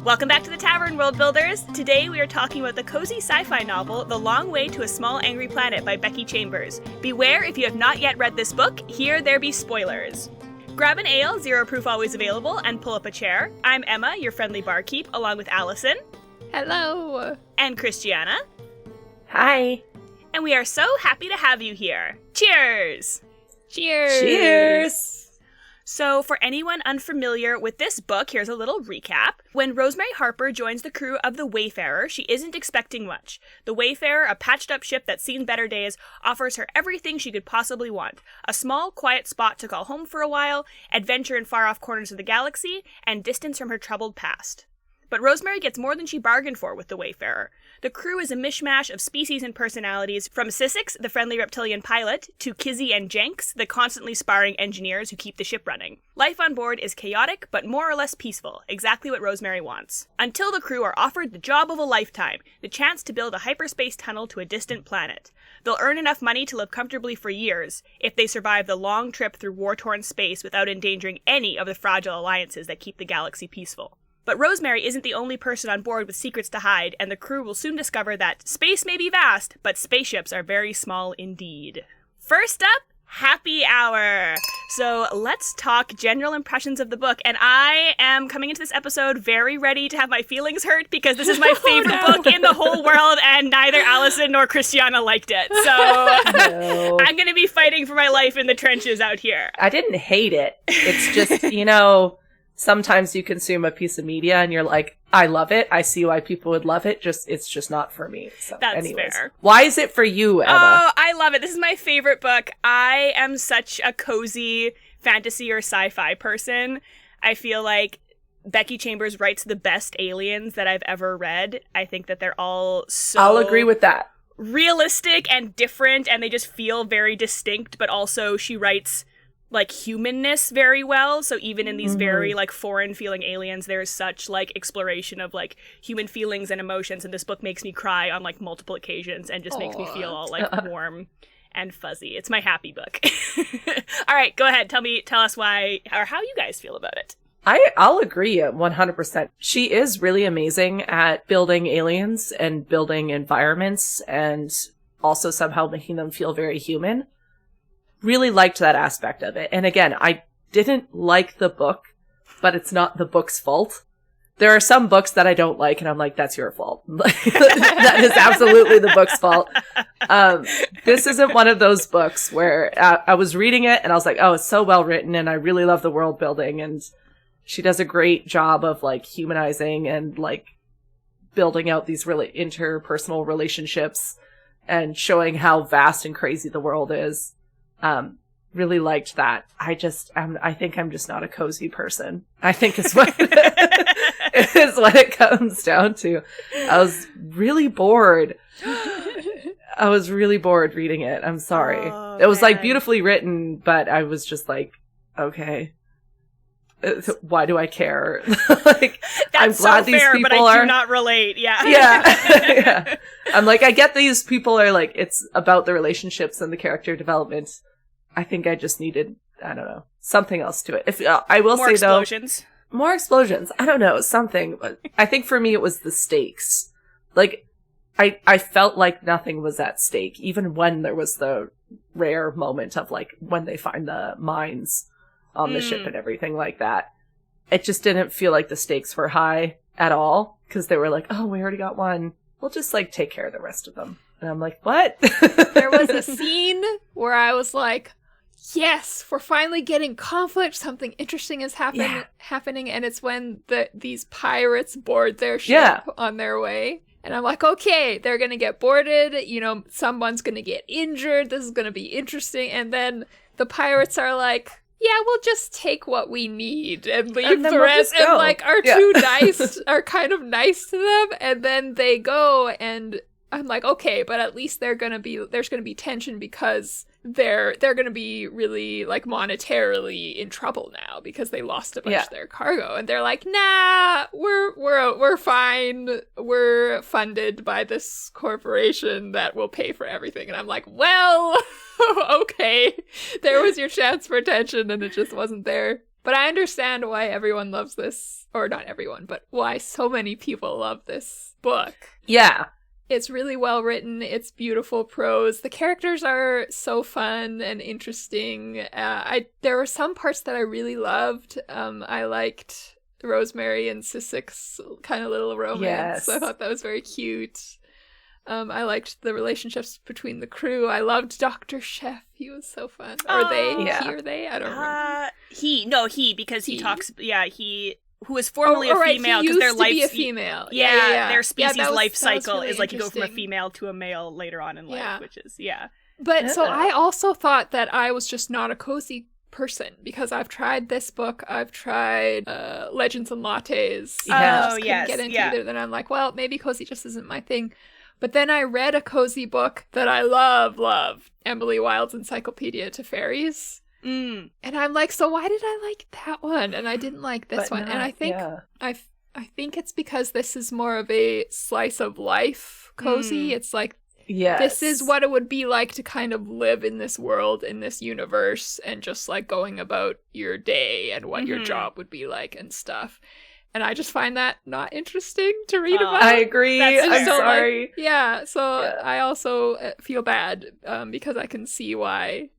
Welcome back to the Tavern, World Builders. Today we are talking about the cozy sci-fi novel, The Long Way to a Small Angry Planet by Becky Chambers. Beware, if you have not yet read this book, here there be spoilers. Grab an ale, zero proof always available, and pull up a chair. I'm Emma, your friendly barkeep, along with Allison. Hello. And Christiana. Hi. And we are so happy to have you here. Cheers! Cheers! Cheers! So, for anyone unfamiliar with this book, here's a little recap. When Rosemary Harper joins the crew of the Wayfarer, she isn't expecting much. The Wayfarer, a patched-up ship that's seen better days, offers her everything she could possibly want. A small, quiet spot to call home for a while, adventure in far-off corners of the galaxy, and distance from her troubled past. But Rosemary gets more than she bargained for with the Wayfarer. The crew is a mishmash of species and personalities, from Syssix, the friendly reptilian pilot, to Kizzy and Jenks, the constantly sparring engineers who keep the ship running. Life on board is chaotic, but more or less peaceful, exactly what Rosemary wants. Until the crew are offered the job of a lifetime, the chance to build a hyperspace tunnel to a distant planet. They'll earn enough money to live comfortably for years, if they survive the long trip through war-torn space without endangering any of the fragile alliances that keep the galaxy peaceful. But Rosemary isn't the only person on board with secrets to hide, and the crew will soon discover that space may be vast, but spaceships are very small indeed. First up, Happy Hour! So let's talk general impressions of the book, and I am coming into this episode very ready to have my feelings hurt because this is my favorite book in the whole world, and neither Allison nor Christiana liked it. So I'm going to be fighting for my life in the trenches out here. I didn't hate it. It's just, sometimes you consume a piece of media and you're like, I love it. I see why people would love it. It's just not for me. So, that's fair. Why is it for you, Emma? Oh, I love it. This is my favorite book. I am such a cozy fantasy or sci-fi person. I feel like Becky Chambers writes the best aliens that I've ever read. I think that they're all so... I'll agree with that. Realistic and different, and they just feel very distinct, but also she writes humanness very well. So even in these very foreign feeling aliens, there's such exploration of human feelings and emotions, and this book makes me cry on multiple occasions and just makes me feel all warm and fuzzy. It's my happy book. All right, go ahead. Tell us why or how you guys feel about it. I'll agree 100%. She is really amazing at building aliens and building environments and also somehow making them feel very human. Really liked that aspect of it. And again, I didn't like the book, but it's not the book's fault. There are some books that I don't like, and I'm like, that's your fault. That is absolutely the book's fault. This isn't one of those books where I was reading it, and I was like, oh, it's so well written, and I really love the world building, and she does a great job of, humanizing and, building out these really interpersonal relationships and showing how vast and crazy the world is. Really liked that. I think I'm just not a cozy person. I think is what is what it comes down to. I was really bored. I was really bored reading it. I'm sorry. Oh, it was man. Beautifully written, but I was just okay. Why do I care? That's I'm glad so these fair, people but I are... do not relate. Yeah. Yeah. I'm I get these people are it's about the relationships and the character development. I think I just needed, I don't know, something else to it. If I will more say explosions. Though, more explosions. I don't know, something. I think for me it was the stakes. I felt like nothing was at stake, even when there was the rare moment of when they find the mines on the ship and everything like that. It just didn't feel like the stakes were high at all, because they were oh, we already got one. We'll just take care of the rest of them. And I'm what? There was a scene where I was yes, we're finally getting conflict. Something interesting is happening, and it's when these pirates board their ship on their way. And I'm okay, they're going to get boarded. Someone's going to get injured. This is going to be interesting. And then the pirates are yeah, we'll just take what we need and leave the rest. And our two nice are kind of nice to them, and then they go, and I'm okay, but at least there's gonna be tension because they're gonna be really monetarily in trouble now because they lost a bunch of their cargo, and they're nah, we're fine, we're funded by this corporation that will pay for everything. And I'm well, okay, there was your chance for tension and it just wasn't there. But I understand why everyone loves this, or not everyone, but why so many people love this book. Yeah. It's really well written. It's beautiful prose. The characters are so fun and interesting. There were some parts that I really loved. I liked Rosemary and Sissik's kind of little romance. Yes. I thought that was very cute. I liked the relationships between the crew. I loved Dr. Chef. He was so fun. Or they? Yeah. He or they? I don't remember. He, because he talks, who was formerly a female, because their life, be a female. Their species life cycle really is like you go from a female to a male later on in life, which is But so I also thought that I was just not a cozy person, because I've tried this book, I've tried Legends and Lattes. I just couldn't get into either. Then I'm like, well, maybe cozy just isn't my thing. But then I read a cozy book that I love, Emily Wilde's Encyclopedia to Fairies. And I'm like, so why did I like that one? And I didn't like this one. And I think I think it's because this is more of a slice of life cozy. It's like, this is what it would be like to kind of live in this world, in this universe, and just like going about your day and what your job would be like and stuff. And I just find that not interesting to read about. I agree. I'm sorry. I also feel bad because I can see why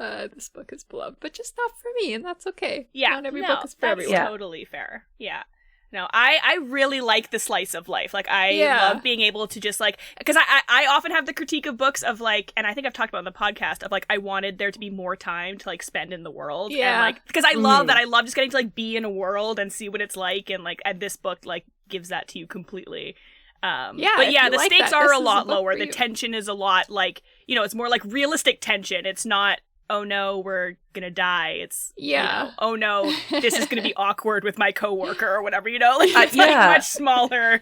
this book is beloved, but just not for me, and that's okay. Yeah, not every book is for everyone. That's totally fair. Yeah. No, I really like the slice of life. Like, I love being able to just, like, because I often have the critique of books of, like, and I think I've talked about on the podcast, of, like, I wanted there to be more time to, like, spend in the world. Yeah. And, like, because I love that. I love just getting to, like, be in a world and see what it's like, and, like, this book, like, gives that to you completely. But the stakes are a lot lower. The tension is a lot, like, it's more, like, realistic tension. It's not, oh no, we're gonna die. It's oh no, this is gonna be awkward with my coworker or whatever, like it's like much smaller.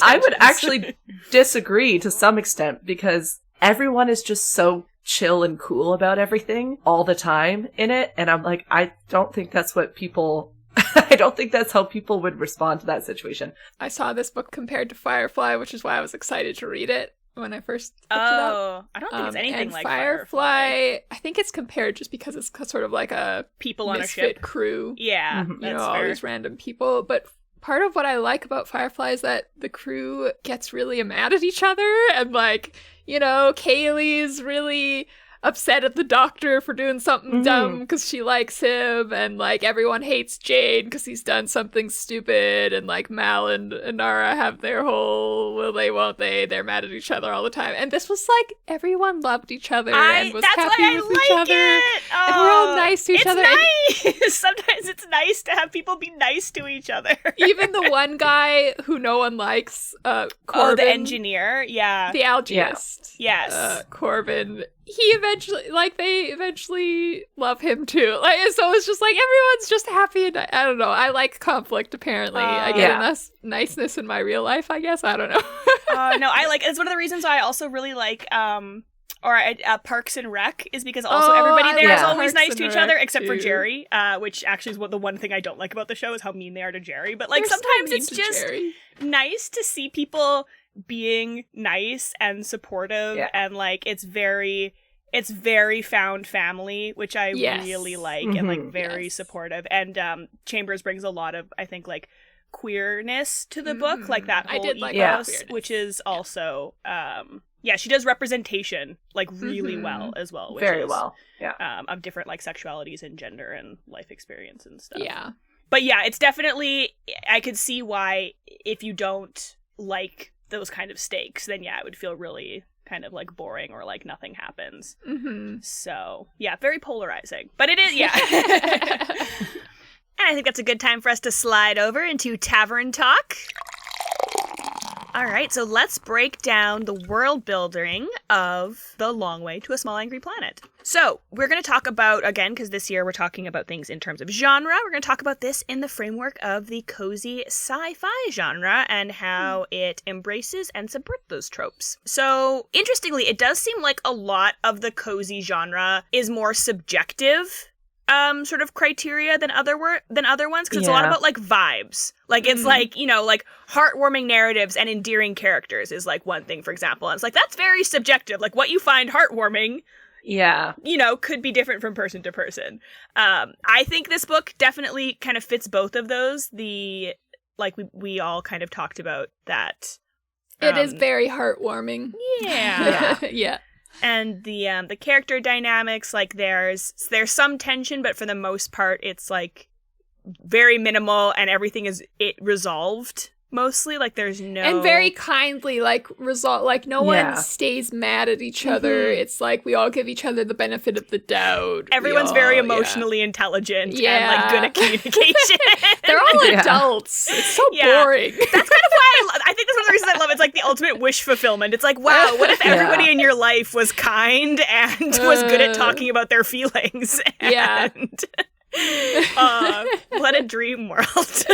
I would actually disagree to some extent, because everyone is just so chill and cool about everything all the time in it, and I'm like, I don't think that's what people I don't think that's how people would respond to that situation. I saw this book compared to Firefly, which is why I was excited to read it when I first picked it up. I don't think it's anything like Firefly. I think it's compared just because it's sort of like a people on misfit a ship crew. Yeah, all these random people. But part of what I like about Firefly is that the crew gets really mad at each other, and like, Kaylee's really upset at the doctor for doing something dumb because she likes him, and like everyone hates Jade because he's done something stupid, and like Mal and Inara have their whole will they won't they, they're mad at each other all the time, and this was like everyone loved each other and was happy with each other, and we're all nice to each other. Nice. Sometimes it's nice to have people be nice to each other. Even the one guy who no one likes, Corbin, the engineer, the algaist, Corbin. They eventually love him too. Like, so it's just like everyone's just happy, and I don't know. I like conflict. Apparently, I get enough niceness in my real life. I guess I don't know. No, I like. It's one of the reasons why I also really like Parks and Rec, is because also everybody there is always nice to each other, except for Jerry, which actually is the one thing I don't like about the show, is how mean they are to Jerry. But like sometimes it's just nice to see people being nice and supportive, and like it's very found family, which I really like, and like very supportive. And Chambers brings a lot of, I think, like queerness to the book, like that whole ethos, which is also she does representation like really well as well, which very well, of different like sexualities and gender and life experience and stuff. But it's definitely, I could see why if you don't like those kind of stakes, then it would feel really kind of like boring, or like nothing happens. So very polarizing, but it is. And I think that's a good time for us to slide over into Tavern Talk. All right, so let's break down the world building of The Long Way to a Small Angry Planet. So we're going to talk about, again, because this year we're talking about things in terms of genre, we're going to talk about this in the framework of the cozy sci-fi genre and how it embraces and subverts those tropes. So interestingly, it does seem like a lot of the cozy genre is more subjective sort of criteria than other ones, because it's a lot about like vibes. Like it's like, like heartwarming narratives and endearing characters is like one thing, for example. And it's like, that's very subjective. Like what you find heartwarming Yeah. You know, could be different from person to person. I think this book definitely kind of fits both of those. Like we all kind of talked about that. It is very heartwarming. Yeah. Yeah. And the character dynamics, like there's some tension, but for the most part, it's like very minimal, and everything is resolved mostly. Like there's no, and very kindly, like no one stays mad at each other. It's like we all give each other the benefit of the doubt. Everyone's very emotionally intelligent and like good at communication. They're all adults. It's so boring. That's kind of why I think that's one of the reasons I love it. It's like the ultimate wish fulfillment. It's like, wow, what if everybody in your life was kind and was good at talking about their feelings? What a dream world.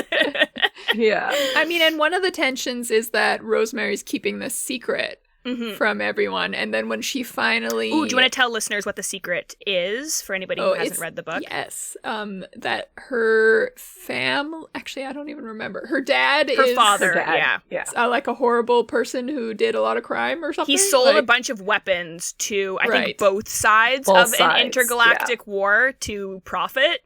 Yeah. I mean, and one of the tensions is that Rosemary's keeping this secret from everyone, and then when she finally... Ooh, do you want to tell listeners what the secret is for anybody who hasn't read the book? Yes. That her family... Actually, I don't even remember. Her dad her is... father, her dad. Yeah. Like a horrible person who did a lot of crime or something? He sold a bunch of weapons to, I think, both sides of an intergalactic war to profit.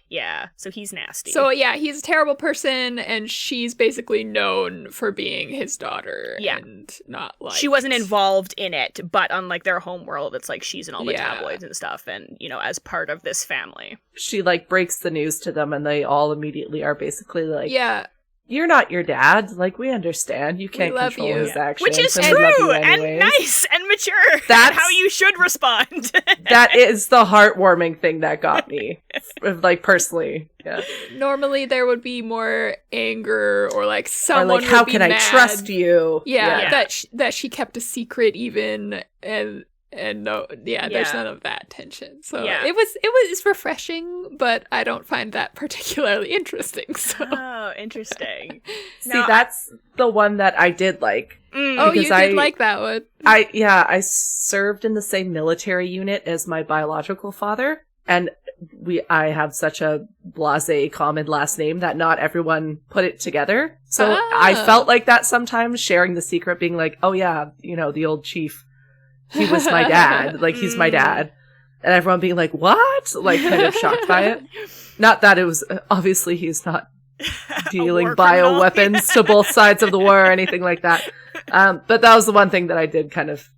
Yeah, so he's nasty. So yeah, he's a terrible person, and she's basically known for being his daughter. Yeah. And not like... She wasn't involved in it, but on like their home world, it's like she's in all the tabloids and stuff, and, you know, as part of this family. She like breaks the news to them, and they all immediately are basically like, yeah, you're not your dad. Like, we understand. You can't control his actions. Which is and true, and nice, and mature. That's how you should respond. That is the heartwarming thing that got me. Like, personally. Yeah. Normally, there would be more anger, or like someone or like, how would be can mad. I trust you? Yeah. That she kept a secret even, and no, there's none of that tension. So it was refreshing, but I don't find that particularly interesting. So. Oh, interesting. See, that's the one that I did like. Oh, you did like that one. I served in the same military unit as my biological father, and I have such a blasé common last name that not everyone put it together. So I felt like that sometimes, sharing the secret, being like, oh yeah, you know, the old chief. He was my dad. Like, he's my dad. And everyone being like, what? Like, kind of shocked by it. Not that it was... Obviously, he's not dealing bioweapons to both sides of the war or anything like that. But that was the one thing that I did kind of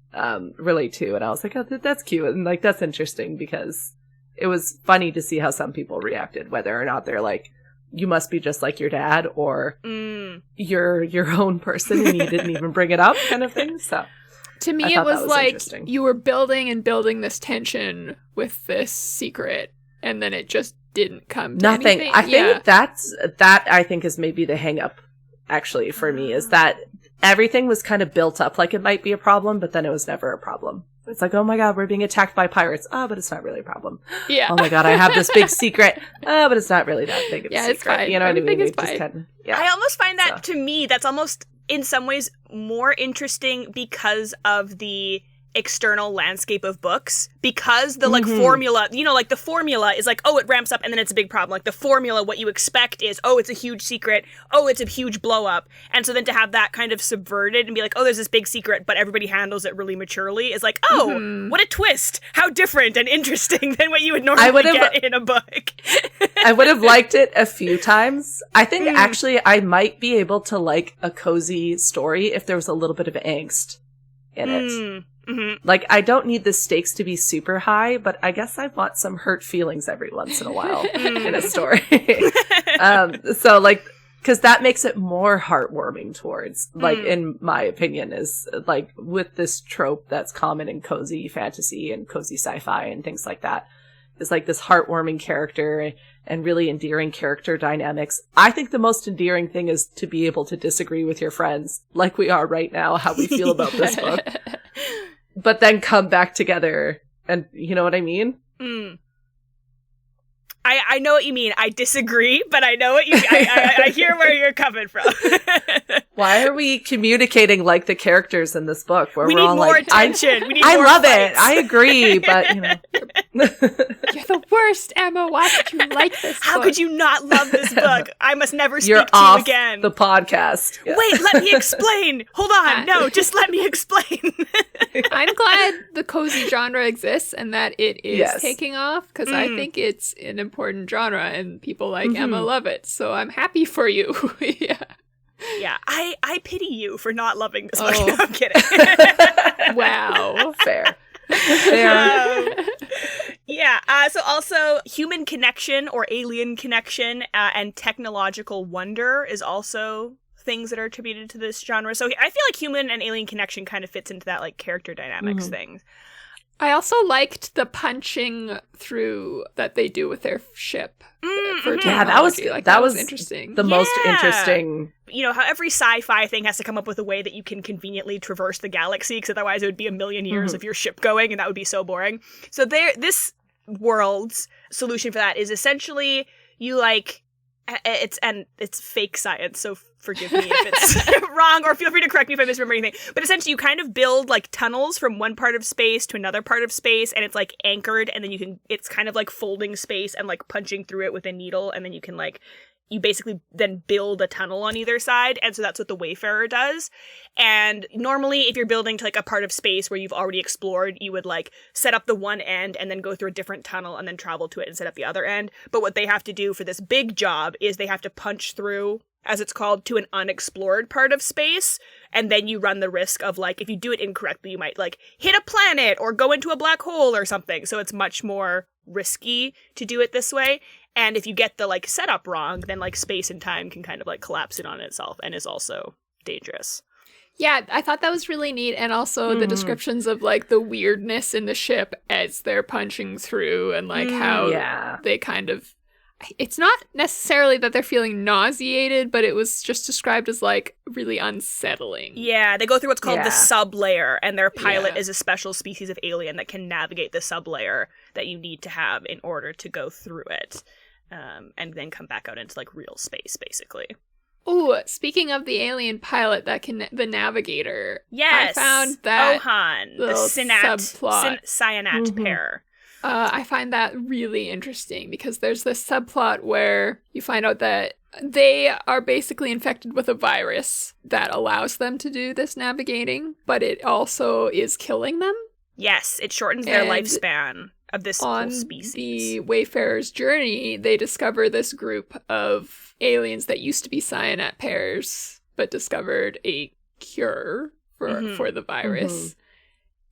relate to. And I was like, oh, that's cute. And, like, that's interesting because it was funny to see how some people reacted, whether or not they're like, you must be just like your dad, or you're your own person and you didn't even bring it up, kind of thing. So... To me, it was like you were building and building this tension with this secret, and then it just didn't come to nothing. anything. I think that I think is maybe the hang up, actually, for me, is that everything was kind of built up like it might be a problem, but then it was never a problem. It's like, oh my god, we're being attacked by pirates. Oh, but it's not really a problem. Yeah. Oh my god, I have this big secret. Oh, but it's not really that big of a secret. It's fine. You know what I mean? It's fine. I almost find that, to me, that's almost... in some ways more interesting because of the external landscape of books, because the like formula, you know, like the formula is like, oh, it ramps up and then it's a big problem. Like the formula, what you expect is, oh, it's a huge secret, oh, it's a huge blow up. And so then to have that kind of subverted and be like, oh, there's this big secret, but everybody handles it really maturely, is like, oh, what a twist, how different and interesting than what you would normally get in a book. I would have liked it a few times. I think actually I might be able to like a cozy story if there was a little bit of angst in it. Like, I don't need the stakes to be super high, but I guess I want some hurt feelings every once in a while in a story. So, like, because that makes it more heartwarming towards, like, in my opinion, is, like, with this trope that's common in cozy fantasy and cozy sci-fi and things like that, is, like, this heartwarming character and really endearing character dynamics. I think the most endearing thing is to be able to disagree with your friends, like we are right now, how we feel about this book. But then come back together, and you know what I mean? I know what you mean. I disagree, but I know what you. I hear where you're coming from. Why are we communicating like the characters in this book? Where we we're need all more like, attention. We need I more love fights. it. I agree, but you know, You're the worst, Emma. Why did you like this How book? could you not love this book? I must never speak You're to off you again. the podcast. Yeah. Wait, let me explain. Hold on. No, just let me explain. I'm glad the cozy genre exists and that it is taking off, because I think it's an important genre and people like Emma love it. So I'm happy for you. Yeah. Yeah, I pity you for not loving this book. No, I'm kidding. Wow. Fair. So also human connection or alien connection and technological wonder is also things that are attributed to this genre. So I feel like human and alien connection kind of fits into that like character dynamics thing. I also liked the punching through that they do with their ship. For technology. That was interesting. The most interesting. You know, how every sci-fi thing has to come up with a way that you can conveniently traverse the galaxy, because otherwise it would be a million years of your ship going, and that would be so boring. So this world's solution for that is essentially you like it's fake science, so forgive me if it's wrong, or feel free to correct me if I misremember anything. But essentially, you kind of build like tunnels from one part of space to another part of space, and it's like anchored, and then it's kind of like folding space and like punching through it with a needle, and then you basically then build a tunnel on either side, and so that's what the Wayfarer does. And normally, if you're building to like a part of space where you've already explored, you would like set up the one end and then go through a different tunnel and then travel to it and set up the other end. But what they have to do for this big job is they have to punch through, as it's called, to an unexplored part of space, and then you run the risk of like, if you do it incorrectly, you might like hit a planet or go into a black hole or something. So it's much more risky to do it this way. And if you get the like setup wrong, then like space and time can kind of like collapse in on itself and is also dangerous. Yeah, I thought that was really neat. And also the descriptions of like the weirdness in the ship as they're punching through, and like how they kind of, it's not necessarily that they're feeling nauseated, but it was just described as like really unsettling. Yeah, they go through what's called the sub-layer, and their pilot is a special species of alien that can navigate the sub-layer that you need to have in order to go through it. And then come back out into like real space, basically. Ooh, speaking of the alien pilot that can, the navigator. Yes, I found that Ohan, the cyanat pair. I find that really interesting, because there's this subplot where you find out that they are basically infected with a virus that allows them to do this navigating, but it also is killing them. Yes, it shortens their lifespan of this whole species. On the Wayfarer's journey, they discover this group of aliens that used to be cyanat pairs, but discovered a cure for the virus.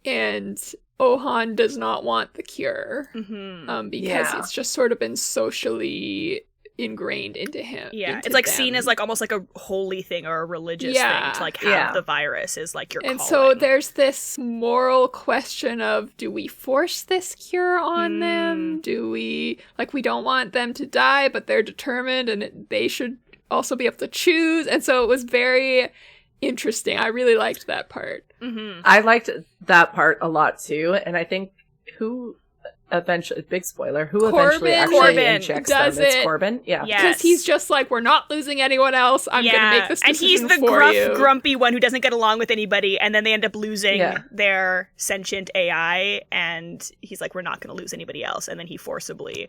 And Ohan does not want the cure because it's just sort of been socially ingrained into him. Yeah, it's like seen as like almost like a holy thing or a religious thing to like have the virus is like your calling. And so there's this moral question of, do we force this cure on them? Do we, like, we don't want them to die, but they're determined and they should also be able to choose. And so it was very interesting. I really liked that part. I liked that part a lot too, and I think eventually, big spoiler, eventually actually injects them? It's Corbin. Yeah. Because he's just like, we're not losing anyone else. I'm going to make this decision and he's the grumpy one who doesn't get along with anybody, and then they end up losing their sentient AI, and he's like, we're not going to lose anybody else, and then he forcibly...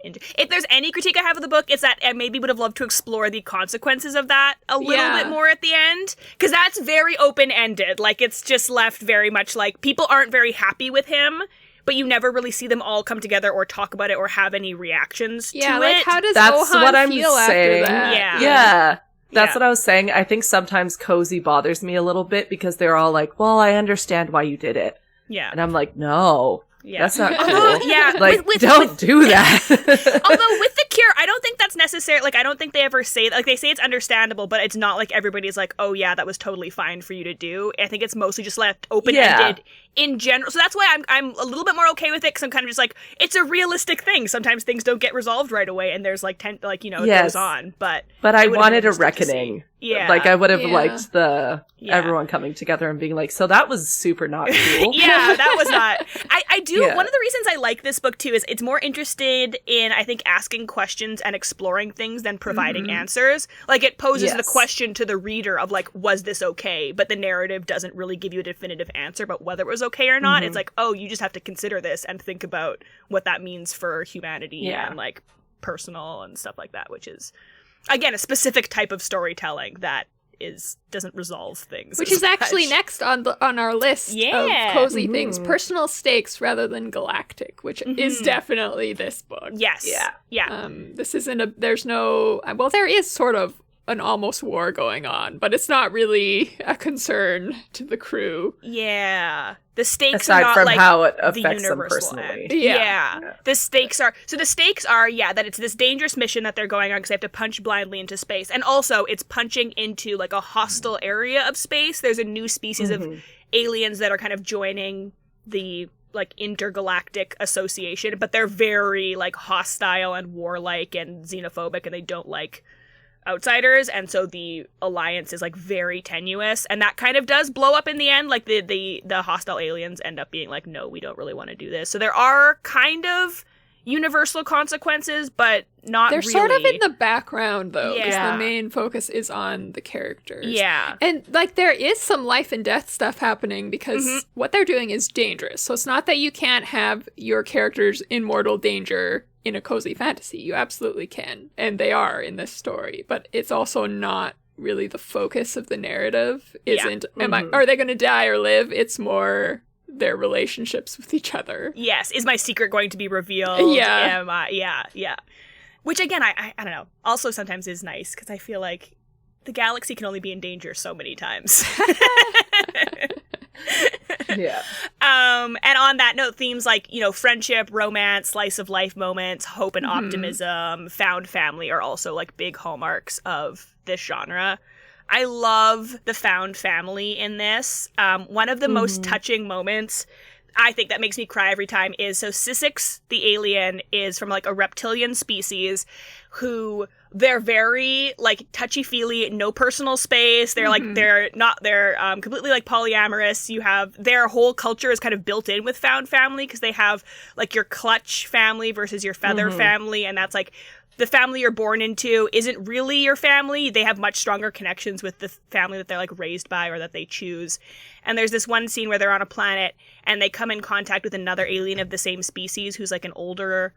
If there's any critique I have of the book, it's that I maybe would have loved to explore the consequences of that a little bit more at the end, because that's very open-ended. Like, it's just left very much like, people aren't very happy with him, but you never really see them all come together or talk about it or have any reactions to like, it. how does Ohan feel after that? Yeah. That's what I was saying. I think sometimes cozy bothers me a little bit because they're all like, well, I understand why you did it. Yeah. And I'm like, no. Yeah. That's not cool. Like, don't do that. Although with the cure, I don't think that's necessary. Like, I don't think they ever say, like, they say it's understandable, but it's not like everybody's like, oh yeah, that was totally fine for you to do. I think it's mostly just left open-ended in general. So that's why I'm a little bit more okay with it, because I'm kind of just like, it's a realistic thing. Sometimes things don't get resolved right away, and there's like, it goes on. But I wanted a reckoning. Yeah. Like, I would have liked everyone coming together and being like, so that was super not cool. Yeah, that was not. I do. Yeah. One of the reasons I like this book, too, is it's more interested in, I think, asking questions and exploring things than providing answers. Like, it poses the question to the reader of, like, was this okay? But the narrative doesn't really give you a definitive answer about whether it was okay or not. It's like, oh, you just have to consider this and think about what that means for humanity and like personal and stuff like that, which is, again, a specific type of storytelling that doesn't resolve things, which is actually next on our list of cozy things, personal stakes rather than galactic, which is definitely this book. Yes. Yeah. This isn't there is sort of an almost war going on, but it's not really a concern to the crew. Yeah. The stakes aside are not from like how it the affects them universal personally. end. Yeah. The stakes are that it's this dangerous mission that they're going on because they have to punch blindly into space. And also it's punching into like a hostile area of space. There's a new species of aliens that are kind of joining the like intergalactic association, but they're very like hostile and warlike and xenophobic, and they don't like outsiders, and so the alliance is like very tenuous, and that kind of does blow up in the end. Like the hostile aliens end up being like, no, we don't really want to do this. So there are kind of universal consequences, but not They're really. sort of in the background though, because Yeah. the main focus is on the characters. Yeah. And like there is some life and death stuff happening because what they're doing is dangerous. So it's not that you can't have your characters in mortal danger in a cozy fantasy. You absolutely can. And they are in this story. But it's also not really the focus of the narrative. Isn't are they going to die or live? It's more their relationships with each other. Yes. Is my secret going to be revealed? Yeah. Yeah. Which again, I don't know. Also sometimes is nice because I feel like the galaxy can only be in danger so many times. Yeah. And on that note, themes like, friendship, romance, slice of life moments, hope and optimism, found family are also like big hallmarks of this genre. I love the found family in this. One of the most touching moments, I think, that makes me cry every time is, so Syssix, the alien, is from like a reptilian species who they're very like touchy-feely, no personal space. They're like, they're completely like polyamorous. You have their whole culture is kind of built in with found family because they have like your clutch family versus your feather family. And that's like, the family you're born into isn't really your family. They have much stronger connections with the family that they're like raised by or that they choose. And there's this one scene where they're on a planet and they come in contact with another alien of the same species who's like an older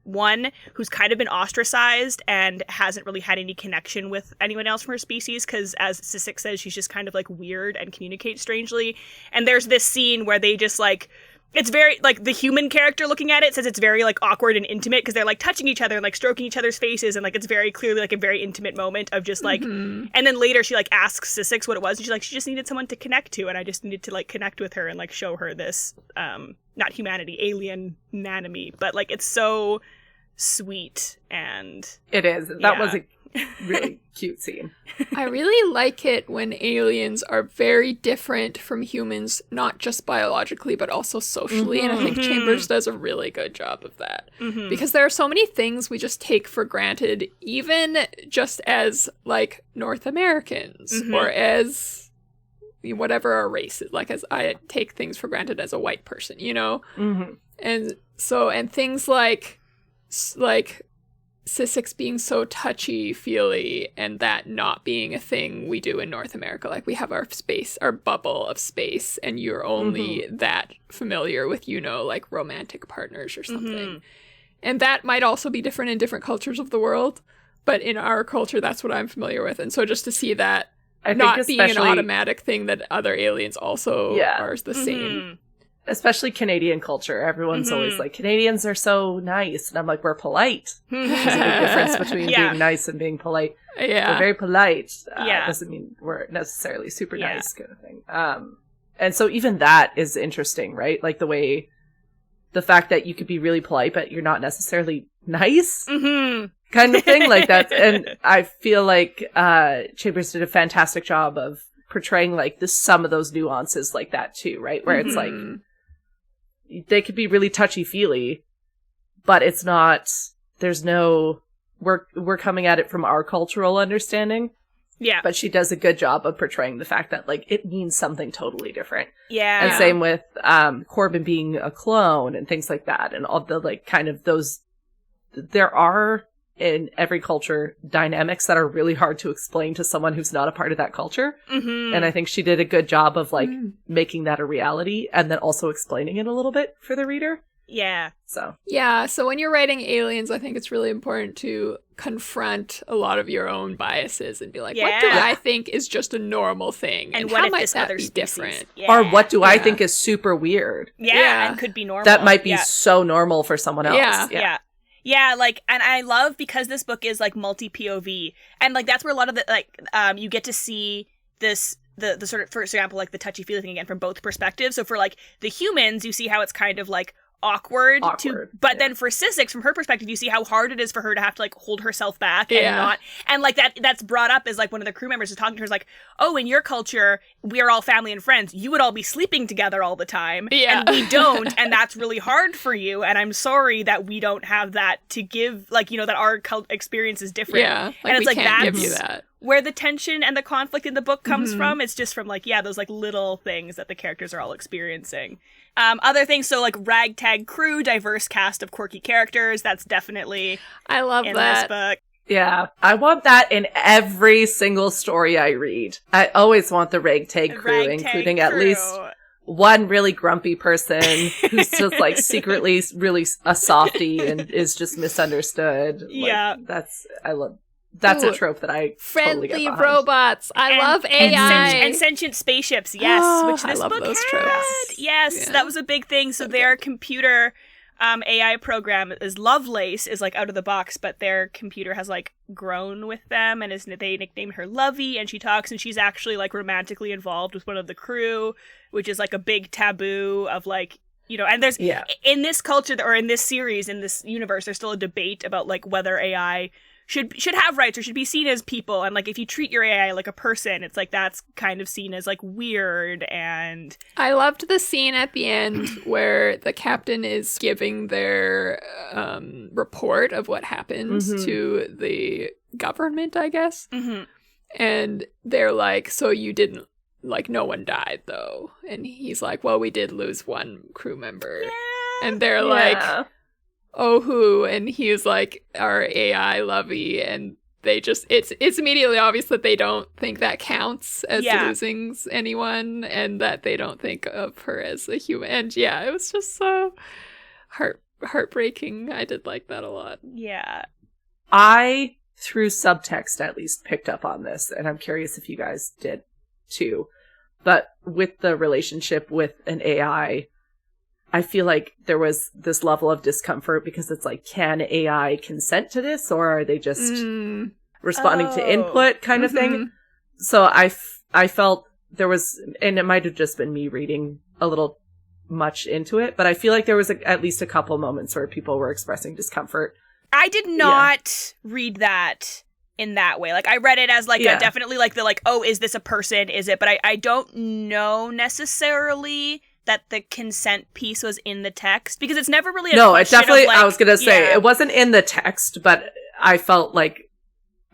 one who's kind of been ostracized and hasn't really had any connection with anyone else from her species because, as Syssix says, she's just kind of like weird and communicates strangely. And there's this scene where they just like, it's very, like, the human character looking at it says it's very, like, awkward and intimate because they're, like, touching each other and, like, stroking each other's faces, and, like, it's very clearly, like, a very intimate moment of just, like, and then later she, like, asks Syssix what it was, and she's like, she just needed someone to connect to, and I just needed to, like, connect with her and, like, show her this, not humanity, alien anatomy, but, like, it's so sweet, and... It is. That was a really cute scene. I really like it when aliens are very different from humans, not just biologically, but also socially. And I think Chambers does a really good job of that. Because there are so many things we just take for granted, even just as, like, North Americans or as whatever our race is. Like, as I take things for granted as a white person, And so, and things like Syssix being so touchy-feely and that not being a thing we do in North America. Like, we have our space, our bubble of space, and you're only that familiar with, like, romantic partners or something. And that might also be different in different cultures of the world, but in our culture, that's what I'm familiar with. And so just to see that not being an automatic thing that other aliens also are the same. Especially Canadian culture. Everyone's always like, Canadians are so nice. And I'm like, we're polite. There's a big difference between being nice and being polite. Yeah. We're very polite. Doesn't mean we're necessarily super nice kind of thing. And so even that is interesting, right? Like the fact that you could be really polite, but you're not necessarily nice kind of thing like that. And I feel like Chambers did a fantastic job of portraying like some of those nuances like that too, right? Where it's like, they could be really touchy-feely, but it's not, there's no, we're coming at it from our cultural understanding. Yeah. But she does a good job of portraying the fact that, like, it means something totally different. Yeah. And same with Corbin being a clone and things like that. And all the, like, kind of those, there are in every culture dynamics that are really hard to explain to someone who's not a part of that culture. Mm-hmm. And I think she did a good job of like making that a reality and then also explaining it a little bit for the reader. Yeah. So when you're writing aliens, I think it's really important to confront a lot of your own biases and be like, what do I think is just a normal thing? And what how if might this that other be species different? Yeah. Or what do I think is super weird? Yeah, and could be normal. That might be so normal for someone else. Yeah, like, and I love because this book is like multi-POV, and like that's where a lot of the like you get to see this the sort of, for example, like the touchy-feely thing again from both perspectives. So for like the humans, you see how it's kind of like awkward but then for Sissix, from her perspective, you see how hard it is for her to have to like hold herself back and not, and like that's brought up as like one of the crew members is talking to her is like, oh, in your culture we are all family and friends, you would all be sleeping together all the time and we don't, and that's really hard for you, and I'm sorry that we don't have that to give, like, you know, that our experience is different, like, and it's we like can't that's give you that. Where the tension and the conflict in the book comes from. It's just from like, those like little things that the characters are all experiencing. Other things, so like ragtag crew, diverse cast of quirky characters. That's definitely I love in that. this book. Yeah, I want that in every single story I read. I always want the ragtag crew, including at least one really grumpy person who's just like secretly really a softie and is just misunderstood. Yeah, like, that's a trope that I friendly totally get robots. I love AI and sentient spaceships. Yes, which this book those had. tropes. Yes, that was a big thing. So their computer AI program is Lovelace, is like out of the box, but their computer has like grown with them, and they nicknamed her Lovey, and she talks, and she's actually like romantically involved with one of the crew, which is like a big taboo of like, you know, and there's in this culture or in this series, in this universe, there's still a debate about like whether AI should have rights or should be seen as people, and like if you treat your AI like a person, it's like that's kind of seen as like weird. And I loved the scene at the end where the captain is giving their report of what happened to the government, I guess, and they're like, so you didn't, like, no one died though, and he's like, well, we did lose one crew member, and they're like, oh, who? And he's like, our AI Lovey, and they just, it's immediately obvious that they don't think that counts as losing anyone, and that they don't think of her as a human. And it was just so heartbreaking. I did like that a lot. Yeah. I, through subtext at least, picked up on this, and I'm curious if you guys did too. But with the relationship with an AI, I feel like there was this level of discomfort because it's like, can AI consent to this, or are they just responding to input kind of thing? So I felt there was, and it might have just been me reading a little much into it, but I feel like there was at least a couple moments where people were expressing discomfort. I did not read that in that way. Like, I read it as like a definitely like the like, oh, is this a person? Is it? But I don't know necessarily that the consent piece was in the text, because it's never really it definitely, like, I was gonna say it wasn't in the text, but I felt like,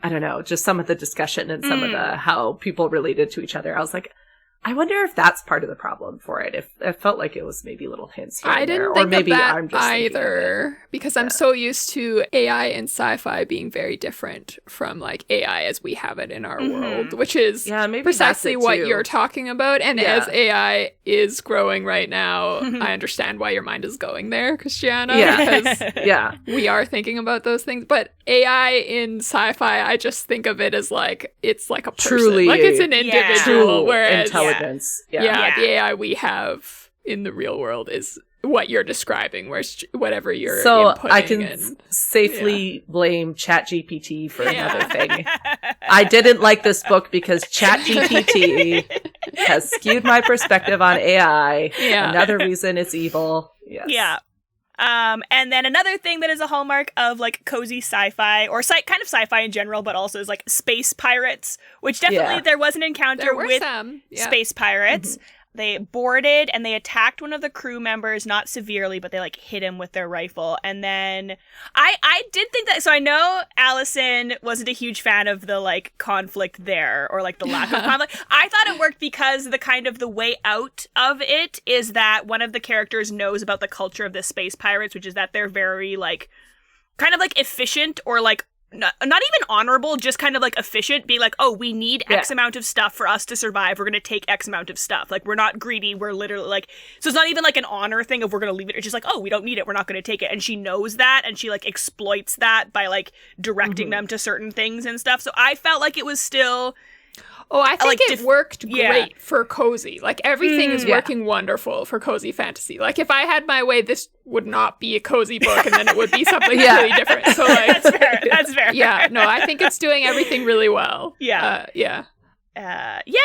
I don't know, just some of the discussion and some of the how people related to each other, I was like, I wonder if that's part of the problem for it. If it felt like it was maybe little hints here and there, or maybe I'm just either, because I'm so used to AI and sci-fi being very different from like AI as we have it in our world, which is precisely what you're talking about. And as AI is growing right now, I understand why your mind is going there, Christiana. Because we are thinking about those things. But AI in sci-fi, I just think of it as like, it's like a person. Truly, like it's an individual, whereas intelligence. The AI we have in the real world is what you're describing, where whatever you're inputting. I can safely blame ChatGPT for another thing. I didn't like this book because ChatGPT has skewed my perspective on AI. Another reason it's evil. And then another thing that is a hallmark of like cozy sci-fi, or kind of sci-fi in general, but also is like space pirates, which definitely there was an encounter with space pirates. They boarded and they attacked one of the crew members, not severely, but they like hit him with their rifle. And then I did think that, so I know Allison wasn't a huge fan of the like conflict there, or like the lack of conflict. I thought it worked because the kind of the way out of it is that one of the characters knows about the culture of the space pirates, which is that they're very like kind of like efficient or like not even honorable, just kind of like efficient, being like, oh, we need X amount of stuff for us to survive. We're going to take X amount of stuff. Like, we're not greedy. We're literally like, so it's not even like an honor thing of we're going to leave it. It's just like, oh, we don't need it. We're not going to take it. And she knows that. And she like exploits that by like directing them to certain things and stuff. So I felt like it was still... Oh, I think like, it worked great for cozy. Like, everything is working wonderful for cozy fantasy. Like, if I had my way, this would not be a cozy book, and then it would be something really different. So, like, that's fair. Yeah, no, I think it's doing everything really well. Yeah.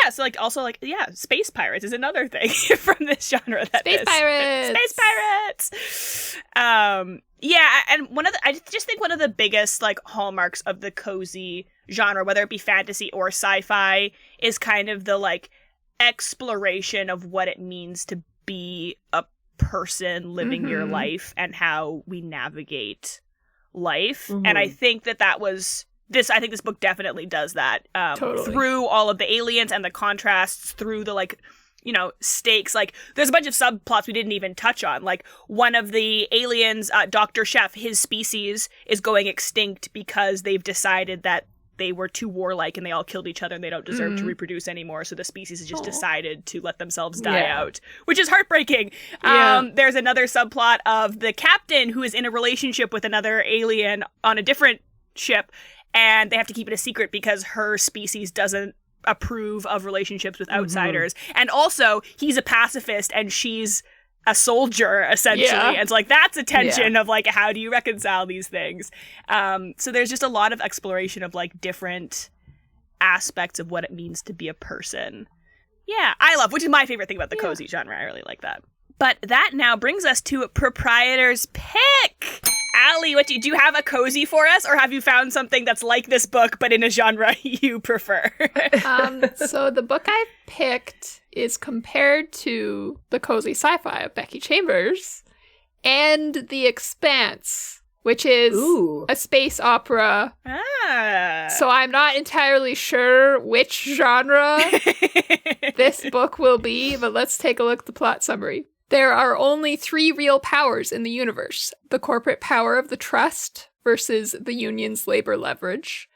So like also like space pirates is another thing from this genre. Space pirates. And I just think one of the biggest like hallmarks of the cozy genre, whether it be fantasy or sci-fi, is kind of the like exploration of what it means to be a person living your life and how we navigate life. And I think that was I think this book definitely does that through all of the aliens and the contrasts, through the like, you know, stakes. Like, there's a bunch of subplots we didn't even touch on. Like, one of the aliens, Dr. Chef, his species is going extinct because they've decided that they were too warlike and they all killed each other and they don't deserve to reproduce anymore. So the species has just decided to let themselves die out, which is heartbreaking. There's another subplot of the captain who is in a relationship with another alien on a different ship, and they have to keep it a secret because her species doesn't approve of relationships with outsiders. And also, he's a pacifist and she's a soldier, essentially. And so, like, that's a tension of, like, how do you reconcile these things? So there's just a lot of exploration of, like, different aspects of what it means to be a person. Yeah, I love, which is my favorite thing about the cozy genre. I really like that. But that now brings us to Proprietor's Pick. Allie, do you have a cozy for us, or have you found something that's like this book but in a genre you prefer? So the book I picked is compared to the cozy sci-fi of Becky Chambers and The Expanse, which is a space opera. So I'm not entirely sure which genre this book will be, but let's take a look at the plot summary. There are only 3 real powers in the universe: the corporate power of the trust versus the union's labor leverage.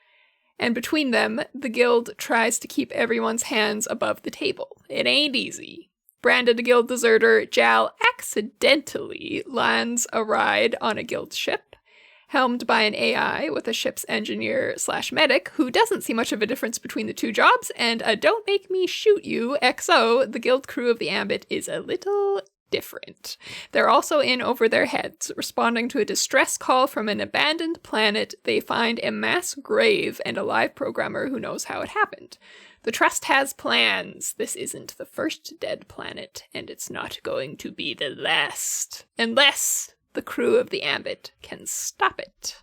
And between them, the guild tries to keep everyone's hands above the table. It ain't easy. Branded a guild deserter, Jal accidentally lands a ride on a guild ship, helmed by an AI with a ship's engineer/medic who doesn't see much of a difference between the two jobs, and a don't make me shoot you XO, the guild crew of the Ambit is a little different. They're also in over their heads, responding to a distress call from an abandoned planet. They find a mass grave and a live programmer who knows how it happened. The Trust has plans. This isn't the first dead planet, and it's not going to be the last, unless the crew of the Ambit can stop it.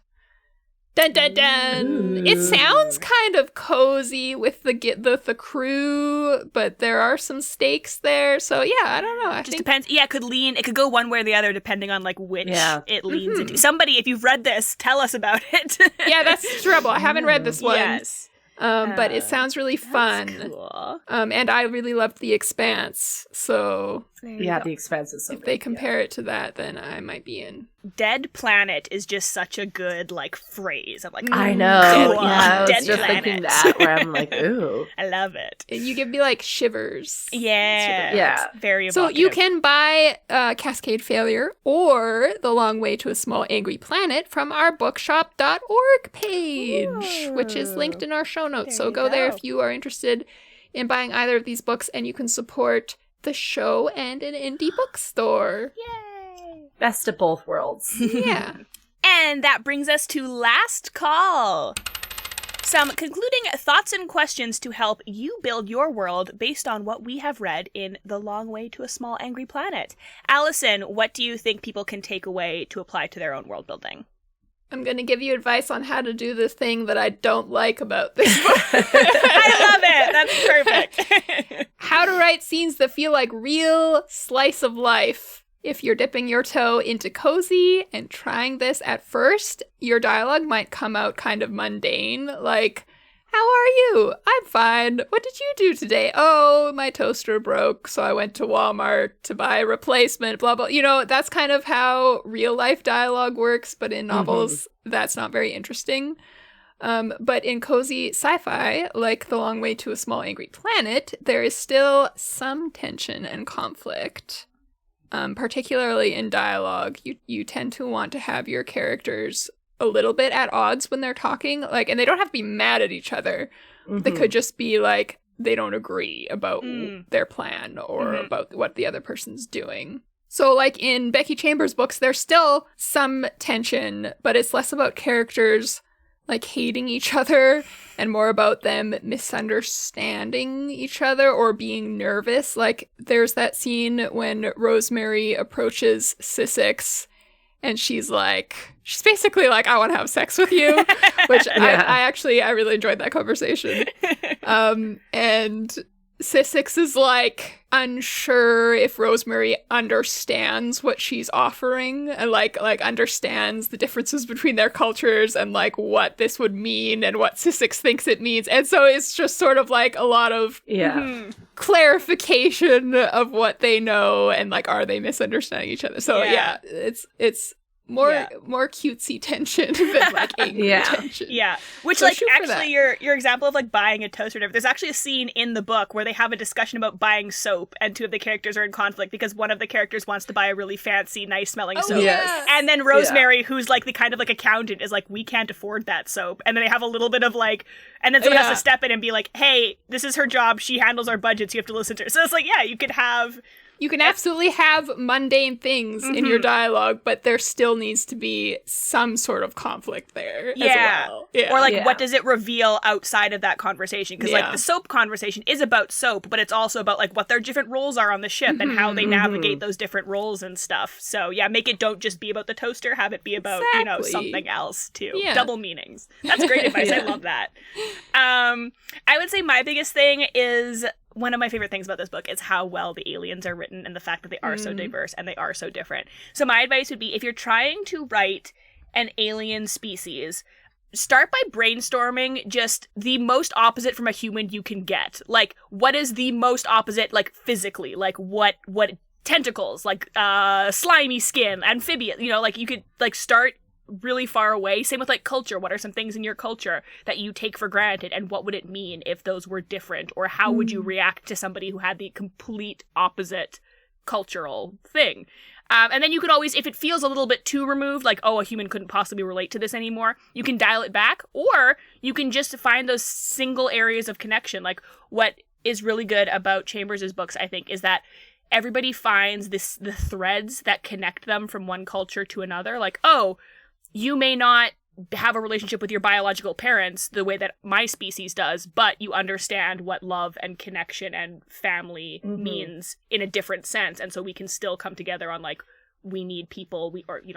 Dun dun dun! Ooh. It sounds kind of cozy with the crew, but there are some stakes there. So yeah, I don't know. I think depends. Yeah, it could go one way or the other depending on like which it leans into. Somebody, if you've read this, tell us about it. Yeah, that's trouble. I haven't read this one. Yes. But it sounds really fun. Cool. And I really loved The Expanse. So The Expanse is so if good, they compare it to that, then I might be in. Dead planet is just such a good like phrase. I'm like, I know. I was Dead just planet. thinking that where I'm like, ooh. I love it. And you give me like shivers. Yeah. It's very evocative. So you can buy Cascade Failure or The Long Way to a Small Angry Planet from our bookshop.org page, which is linked in our show notes. So go there if you are interested in buying either of these books, and you can support the show and an indie bookstore. Yay! Best of both worlds. Yeah. And that brings us to Last Call. Some concluding thoughts and questions to help you build your world based on what we have read in The Long Way to a Small Angry Planet. Allison, what do you think people can take away to apply to their own world building? I'm going to give you advice on how to do the thing that I don't like about this book. I love it. That's perfect. How to write scenes that feel like real slice of life. If you're dipping your toe into cozy and trying this at first, your dialogue might come out kind of mundane, like, how are you? I'm fine. What did you do today? Oh, my toaster broke, so I went to Walmart to buy a replacement, blah, blah. You know, that's kind of how real life dialogue works, but in novels, that's not very interesting. But in cozy sci-fi, like The Long Way to a Small Angry Planet, there is still some tension and conflict. Particularly in dialogue, you tend to want to have your characters a little bit at odds when they're talking, like, and they don't have to be mad at each other. They could just be like, they don't agree about their plan or about what the other person's doing. So, like, in Becky Chambers' books, there's still some tension, but it's less about characters, like, hating each other and more about them misunderstanding each other or being nervous. Like, there's that scene when Rosemary approaches Sissix and she's basically like, I want to have sex with you, which I really enjoyed that conversation. And Sissix is like unsure if Rosemary understands what she's offering and like understands the differences between their cultures and like what this would mean and what Sissix thinks it means. And so it's just sort of like a lot of clarification of what they know and like, are they misunderstanding each other? So it's more cutesy tension than like angry tension. Yeah. Which so like actually your example of like buying a toaster, there's actually a scene in the book where they have a discussion about buying soap and two of the characters are in conflict because one of the characters wants to buy a really fancy, nice smelling soap. Yes. And then Rosemary, who's like the kind of like accountant, is like, we can't afford that soap. And then they have a little bit of like, and then someone has to step in and be like, hey, this is her job. She handles our budgets. You have to listen to her. So it's like, you can absolutely have mundane things in your dialogue, but there still needs to be some sort of conflict there as well. Yeah. Or like, what does it reveal outside of that conversation? Because like the soap conversation is about soap, but it's also about like what their different roles are on the ship and how they navigate those different roles and stuff. So yeah, don't just be about the toaster, have it be about, something else too. Yeah. Double meanings. That's great advice. I love that. I would say my biggest thing is, one of my favorite things about this book is how well the aliens are written and the fact that they are so diverse and they are so different. So my advice would be, if you're trying to write an alien species, start by brainstorming just the most opposite from a human you can get. Like, what is the most opposite, like, physically? Like, what tentacles? Like, slimy skin, amphibian, like, you could, like, start really far away. Same with like culture. What are some things in your culture that you take for granted, and what would it mean if those were different, or how would you react to somebody who had the complete opposite cultural thing? And then you could always, if it feels a little bit too removed, like, oh, a human couldn't possibly relate to this anymore, you can dial it back, or you can just find those single areas of connection. Like, what is really good about Chambers' books, I think, is that everybody finds the threads that connect them from one culture to another. Like, oh, you may not have a relationship with your biological parents the way that my species does, but you understand what love and connection and family means in a different sense. And so we can still come together on like, we need people,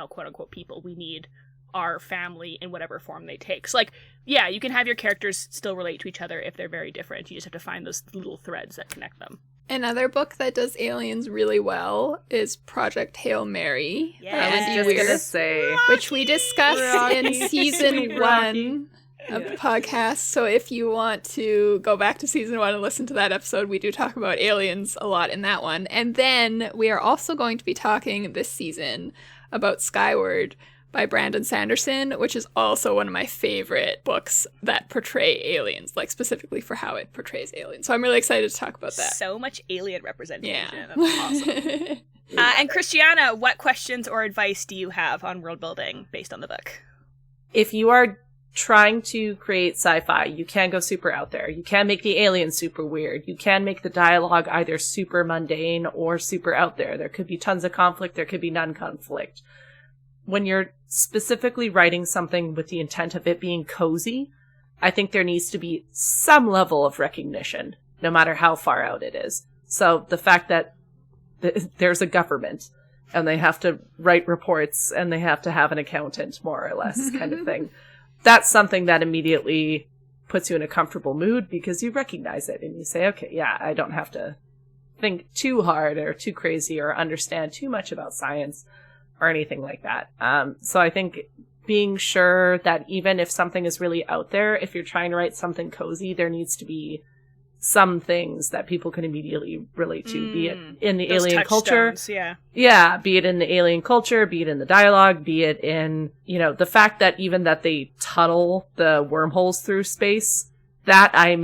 quote unquote people, we need our family in whatever form they take. So like, yeah, you can have your characters still relate to each other if they're very different. You just have to find those little threads that connect them. Another book that does aliens really well is Project Hail Mary. Yeah, I was just gonna say, which we discussed in season 1 of the podcast. So if you want to go back to season 1 and listen to that episode, we do talk about aliens a lot in that one. And then we are also going to be talking this season about Skyward by Brandon Sanderson, which is also one of my favorite books that portray aliens, like specifically for how it portrays aliens. So I'm really excited to talk about that. So much alien representation. Yeah. That's awesome. And Christiana, what questions or advice do you have on world building based on the book? If you are trying to create sci-fi, you can go super out there. You can make the aliens super weird. You can make the dialogue either super mundane or super out there. There could be tons of conflict. There could be non-conflict. When you're specifically writing something with the intent of it being cozy, I think there needs to be some level of recognition, no matter how far out it is. So the fact that there's a government and they have to write reports and they have to have an accountant, more or less, kind of thing. That's something that immediately puts you in a comfortable mood because you recognize it and you say, okay, yeah, I don't have to think too hard or too crazy or understand too much about science or anything like that. So I think being sure that even if something is really out there, if you're trying to write something cozy, there needs to be some things that people can immediately relate to, be it in the alien culture. Yeah. Yeah, be it in the alien culture, be it in the dialogue, be it in, the fact that even that they tunnel the wormholes through space, that I'm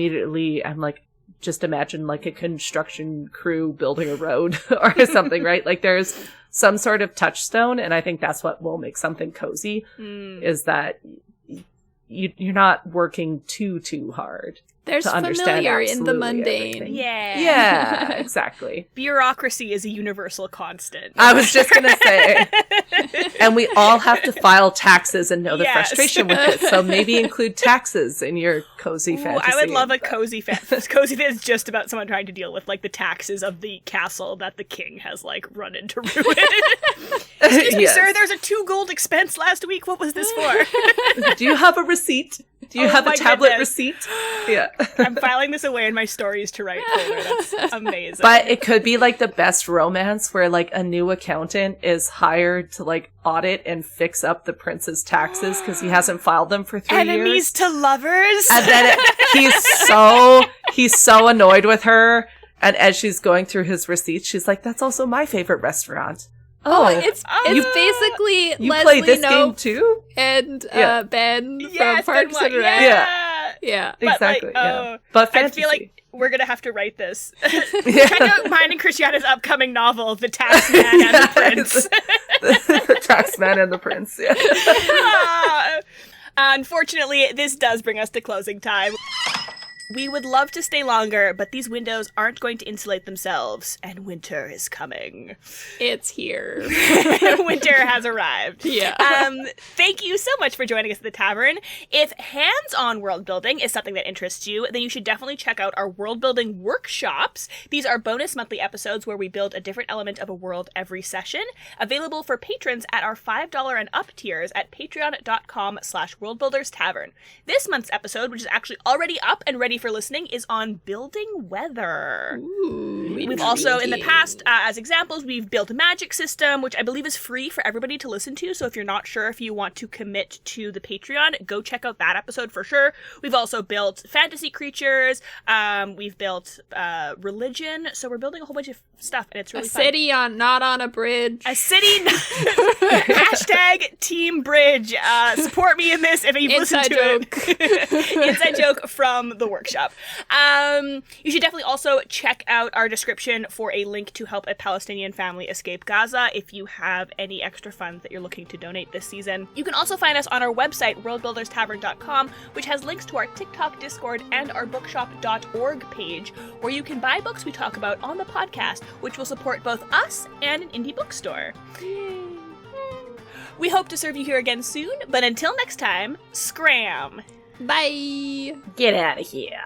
like, just imagine like a construction crew building a road or something, right? Like there's some sort of touchstone, and I think that's what will make something cozy, is that you're not working too hard. There's to familiar in the mundane. Everything. Yeah. Yeah, exactly. Bureaucracy is a universal constant. I was just going to say. And we all have to file taxes and know the frustration with it. So maybe include taxes in your cozy fantasy. I would love a cozy cozy fan is just about someone trying to deal with like the taxes of the castle that the king has like run into ruin. Excuse me, sir, there's a 2 gold expense last week. What was this for? Do you have a receipt? Do you have a tablet receipt? Yeah. I'm filing this away in my stories to write folder. That's amazing. But it could be like the best romance where like a new accountant is hired to like audit and fix up the prince's taxes because he hasn't filed them for 3 years. Enemies to lovers. And then he's so annoyed with her. And as she's going through his receipts, she's like, "That's also my favorite restaurant." It's basically you Leslie play this Knope game too, and Ben from Parks and Rec. Yeah, exactly. But fantasy. I feel like we're gonna have to write this. Check out mine and Christiana's upcoming novel, The Taxman and the Prince. The Taxman and the Prince. Yeah. Unfortunately, this does bring us to closing time. We would love to stay longer, but these windows aren't going to insulate themselves, and winter is coming. It's here. Winter has arrived. Yeah. Thank you so much for joining us at the tavern. If hands-on world building is something that interests you, then you should definitely check out our world building workshops. These are bonus monthly episodes where we build a different element of a world every session, available for patrons at our $5 and up tiers at patreon.com/worldbuilderstavern. This month's episode, which is actually already up and ready for listening, is on building weather. Ooh, we've also, in the past, as examples, we've built a magic system, which I believe is free for everybody to listen to, so if you're not sure if you want to commit to the Patreon, go check out that episode for sure. We've also built fantasy creatures, we've built religion, so we're building a whole bunch of stuff, and it's really fun. A city not on a bridge. A city, hashtag Team Bridge. Support me in this if you've listened to it. Inside joke from the workshop. You should definitely also check out our description for a link to help a Palestinian family escape Gaza if you have any extra funds that you're looking to donate this season. You can also find us on our website, worldbuilderstavern.com, which has links to our TikTok, Discord, and our bookshop.org page, where you can buy books we talk about on the podcast, which will support both us and an indie bookstore. Yay. We hope to serve you here again soon, but until next time, scram! Bye! Get out of here.